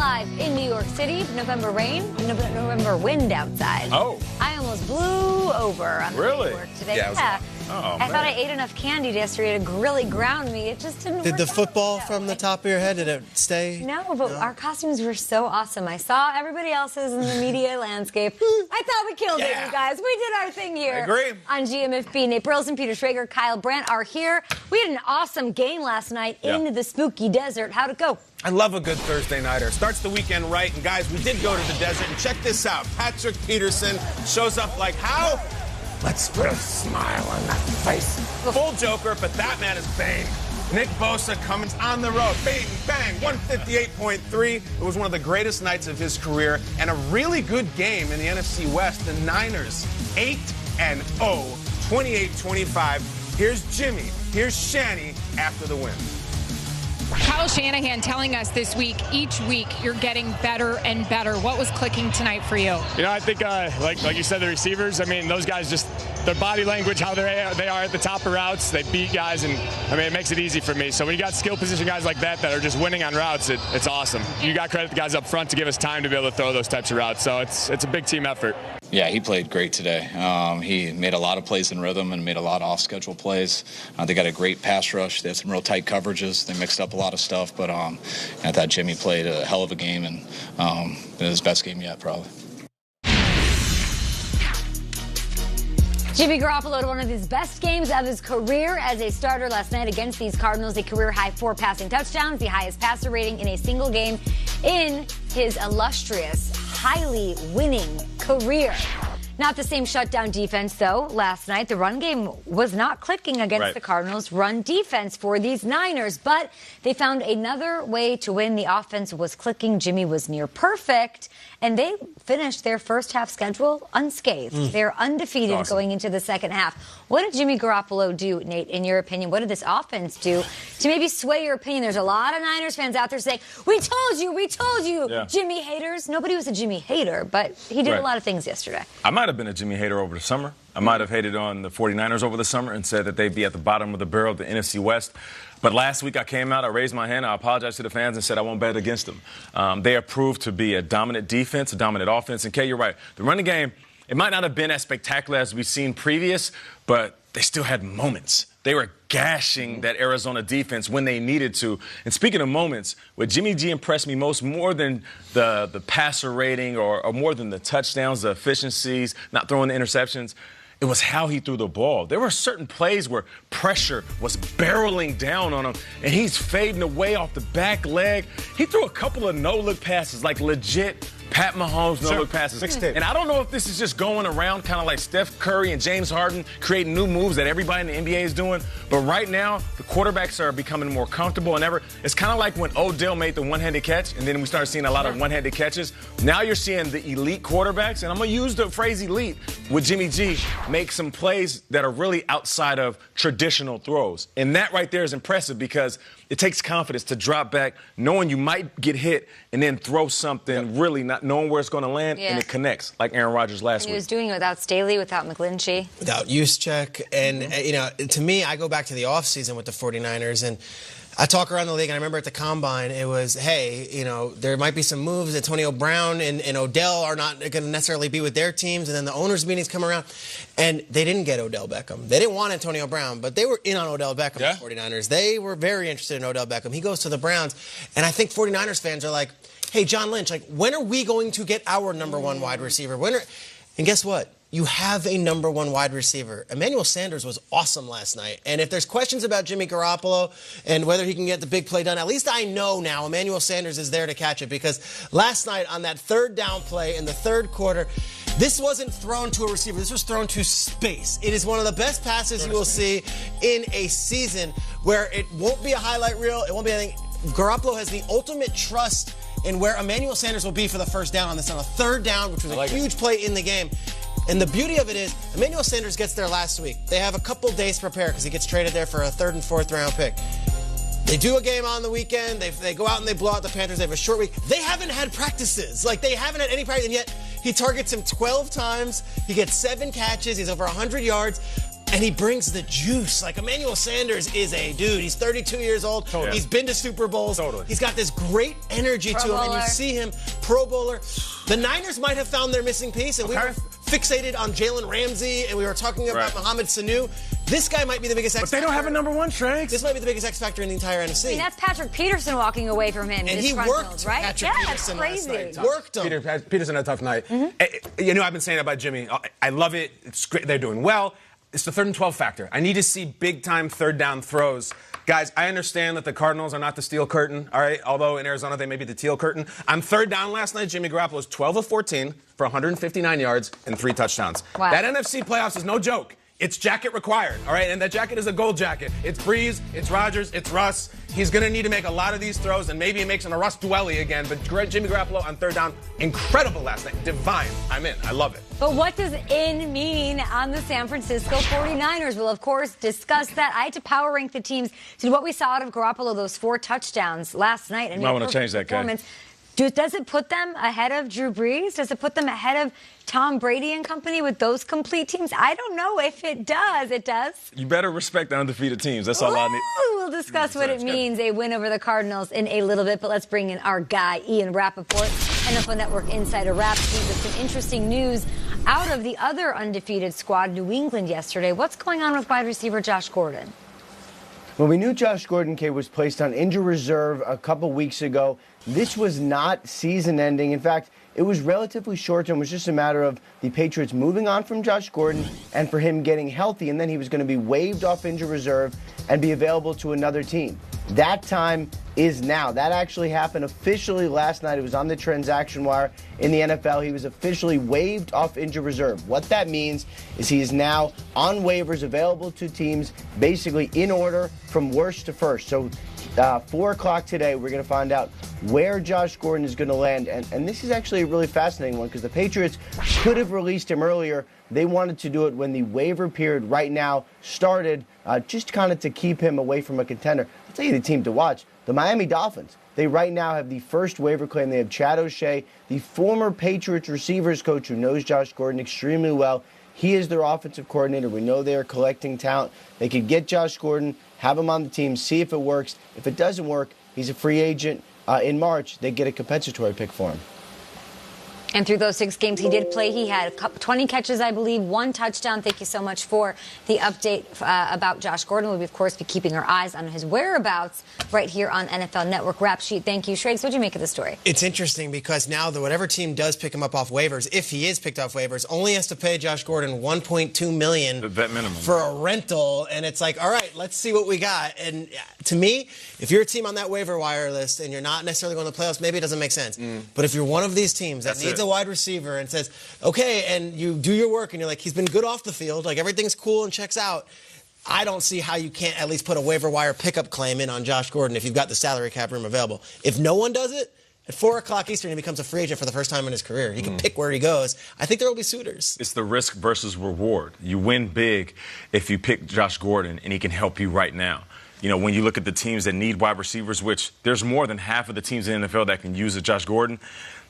live in New York City. November wind outside. Oh. I almost blew over on the way to work today. Yeah. I thought I ate enough candy yesterday to really ground me. It just didn't work. Did the out football that from way. the top of your head, did it stay? No, but our costumes were so awesome. I saw everybody else's in the media landscape. I thought we killed it, you guys. We did our thing here. I agree. On GMFB. Nate Burleson, Peter Schrager, Kyle Brandt are here. We had an awesome game last night in the spooky desert. How'd it go? I love a good Thursday nighter. Starts the weekend right. And, guys, we did go to the desert. And check this out. Patrick Peterson shows up like, how? Let's put a smile on that face. Full Joker, but that man is bang. Nick Bosa comes on the road. Bang, bang, 158.3. It was one of the greatest nights of his career. And a really good game in the NFC West. The Niners, 8-0, 28-25. Here's Jimmy. Here's Shanny after the win. Kyle Shanahan telling us this week, each week, you're getting better and better. What was clicking tonight for you? You know, I think, like you said, the receivers, I mean, those guys just, their body language, how they are at the top of routes, they beat guys, and, I mean, it makes it easy for me. So when you got skill position guys like that are just winning on routes, it's awesome. You got to credit the guys up front to give us time to be able to throw those types of routes. So it's a big team effort. Yeah, he played great today. He made a lot of plays in rhythm and made a lot of off-schedule plays. They got a great pass rush. They had some real tight coverages. They mixed up a lot of stuff, but I thought Jimmy played a hell of a game, and his best game yet, probably. Jimmy Garoppolo had one of his best games of his career as a starter last night against these Cardinals. A career-high 4 passing touchdowns, the highest passer rating in a single game in his illustrious, highly winning career. Not the same shutdown defense, though. Last night, the run game was not clicking against the Cardinals' run defense for these Niners, but they found another way to win. The offense was clicking. Jimmy was near perfect, and they finished their first half schedule unscathed. They're undefeated going into the second half. What did Jimmy Garoppolo do, Nate, in your opinion? What did this offense do to maybe sway your opinion? There's a lot of Niners fans out there saying, we told you, Jimmy haters. Nobody was a Jimmy hater, but he did a lot of things yesterday. I might have been a Jimmy hater over the summer. I might have hated on the 49ers over the summer and said that they'd be at the bottom of the barrel of the NFC West. But last week I came out, I raised my hand, I apologized to the fans and said I won't bet against them. They have proved to be a dominant defense, a dominant offense. And Kay, you're right. The running game, it might not have been as spectacular as we've seen previous, but they still had moments. They were gashing that Arizona defense when they needed to. And speaking of moments, what Jimmy G impressed me most, more than the passer rating or more than the touchdowns, the efficiencies, not throwing the interceptions, it was how he threw the ball. There were certain plays where pressure was barreling down on him, and he's fading away off the back leg. He threw a couple of no-look passes, like legit Pat Mahomes no-look passes. And I don't know if this is just going around kind of like Steph Curry and James Harden creating new moves that everybody in the NBA is doing. But right now, the quarterbacks are becoming more comfortable than ever. It's kind of like when Odell made the one-handed catch, and then we started seeing a lot of one-handed catches. Now you're seeing the elite quarterbacks, and I'm going to use the phrase elite with Jimmy G, make some plays that are really outside of traditional throws. And that right there is impressive because it takes confidence to drop back, knowing you might get hit, and then throw something really not knowing where it's going to land, and it connects, like Aaron Rodgers last week. He was doing it without Staley, without McGlinchey. Without Juszczyk. And, you know, to me, I go back to the offseason with the 49ers, and I talk around the league, and I remember at the Combine, it was, hey, you know, there might be some moves. Antonio Brown and Odell are not going to necessarily be with their teams, and then the owners' meetings come around, and they didn't get Odell Beckham. They didn't want Antonio Brown, but they were in on Odell Beckham, the 49ers. They were very interested in Odell Beckham. He goes to the Browns, and I think 49ers fans are like, hey, John Lynch, like, when are we going to get our number one wide receiver? And guess what? You have a number one wide receiver. Emmanuel Sanders was awesome last night. And if there's questions about Jimmy Garoppolo and whether he can get the big play done, at least I know now Emmanuel Sanders is there to catch it, because last night on that third down play in the third quarter, this wasn't thrown to a receiver. This was thrown to space. It is one of the best passes you will see in a season, where it won't be a highlight reel. It won't be anything. Garoppolo has the ultimate trust in where Emmanuel Sanders will be for the first down on this, on a third down, which was a huge play in the game. And the beauty of it is, Emmanuel Sanders gets there last week. They have a couple days to prepare because he gets traded there for a third and fourth round pick. They do a game on the weekend. They go out and they blow out the Panthers. They have a short week. They haven't had practices. Like, they haven't had any practice, and yet he targets him 12 times. He gets 7 catches. He's over 100 yards. And he brings the juice. Like, Emmanuel Sanders is a dude. He's 32 years old. Totally. He's been to Super Bowls. Totally. He's got this great energy to him. And you see him, Pro Bowler. The Niners might have found their missing piece, and we were fixated on Jalen Ramsey, and we were talking about Mohamed Sanu. This guy might be the biggest X factor. But they don't have a number one, Trey. This might be the biggest X factor in the entire NFC. I mean, that's Patrick Peterson walking away from him. And he worked right? Patrick Peterson that's crazy. last night. Worked him. Peterson had a tough night. You know, I've been saying about Jimmy. I love it. It's great. They're doing well. It's the 3rd and 12 factor. I need to see big-time third-down throws. Guys, I understand that the Cardinals are not the steel curtain, all right? Although in Arizona they may be the teal curtain. On 3rd down last night, Jimmy Garoppolo was 12 of 14 for 159 yards and 3 touchdowns. Wow. That NFC playoffs is no joke. It's jacket required, all right? And that jacket is a gold jacket. It's Breeze, it's Rodgers, it's Russ. He's going to need to make a lot of these throws, and maybe he makes an Russ Dwelly again. But Jimmy Garoppolo on 3rd down, incredible last night. Divine. I'm in. I love it. But what does in mean on the San Francisco 49ers? We'll, of course, discuss that. I had to power rank the teams to what we saw out of Garoppolo, those 4 touchdowns last night. You might want to change that, Kay. Does it put them ahead of Drew Brees? Does it put them ahead of Tom Brady and company with those complete teams? I don't know if it does. It does. You better respect the undefeated teams. That's all I need. We'll discuss what it means, a win over the Cardinals, in a little bit. But let's bring in our guy, Ian Rappaport, NFL Network Insider Rap Sheet, with some interesting news out of the other undefeated squad, New England, yesterday. What's going on with wide receiver Josh Gordon? Well, we knew Josh Gordon, Kay, was placed on injured reserve a couple weeks ago. This was not season-ending. In fact, it was relatively short-term. It was just a matter of the Patriots moving on from Josh Gordon and for him getting healthy, and then he was going to be waived off injured reserve and be available to another team. That time is now. That actually happened officially last night. It was on the transaction wire in the NFL. He was officially waived off injured reserve. What that means is he is now on waivers, available to teams, basically in order from worst to first. So 4 o'clock today, we're going to find out where Josh Gordon is going to land. And this is actually a really fascinating one because the Patriots could have released him earlier. They wanted to do it when the waiver period right now started, just kind of to keep him away from a contender. I'll tell you the team to watch, the Miami Dolphins. They right now have the first waiver claim. They have Chad O'Shea, the former Patriots receivers coach who knows Josh Gordon extremely well. He is their offensive coordinator. We know they are collecting talent. They could get Josh Gordon, have him on the team, see if it works. If it doesn't work, he's a free agent. In March, they get a compensatory pick for him. And through those 6 games he did play, he had 20 catches, I believe, 1 touchdown. Thank you so much for the update about Josh Gordon. We'll, of course, be keeping our eyes on his whereabouts right here on NFL Network Rap Sheet. Thank you. Shrakes, what did you make of the story? It's interesting because now whatever team does pick him up off waivers, if he is picked off waivers, only has to pay Josh Gordon $1.2 million the vet minimum for a rental. And it's like, all right, let's see what we got. And to me, if you're a team on that waiver wire list and you're not necessarily going to the playoffs, maybe it doesn't make sense. But if you're one of these teams that needs a wide receiver and says, okay, and you do your work and you're like, he's been good off the field, like everything's cool and checks out, I don't see how you can't at least put a waiver wire pickup claim in on Josh Gordon if you've got the salary cap room available. If no one does it, at 4 o'clock Eastern, he becomes a free agent for the first time in his career. He can pick where he goes. I think there will be suitors. It's the risk versus reward. You win big if you pick Josh Gordon, and he can help you right now. You know, when you look at the teams that need wide receivers, which there's more than half of the teams in the NFL that can use a Josh Gordon,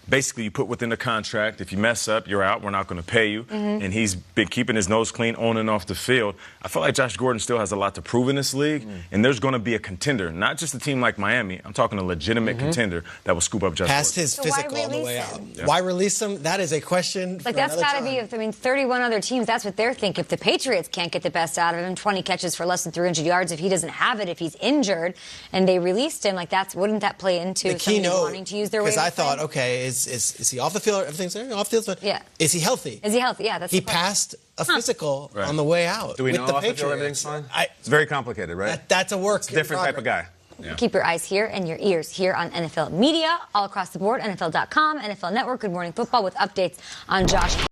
basically you put within the contract, if you mess up, you're out, we're not going to pay you. And he's been keeping his nose clean on and off the field. I feel like Josh Gordon still has a lot to prove in this league, and there's going to be a contender, not just a team like Miami. I'm talking a legitimate contender that will scoop up Josh Past Gordon. his physical on the way out. Yeah. Why release him? That is a question. Like, that's got to be, I mean, 31 other teams, that's what they're thinking. If the Patriots can't get the best out of him, 20 catches for less than 300 yards, if he doesn't have it, if he's injured, and they released him, like, wouldn't that play into the keynote wanting to use their waiver? Because I thought, okay, is he off the field? Everything's there? Off the field? Yeah. Is he healthy? Is he healthy? Yeah, that's He passed a physical on the way out. Do we know with the off the field Patriots. everything's fine? It's very complicated, right? That's a work. Different type of guy. Yeah. Keep your eyes here and your ears here on NFL Media, all across the board, NFL.com, NFL Network, Good Morning Football, with updates on Josh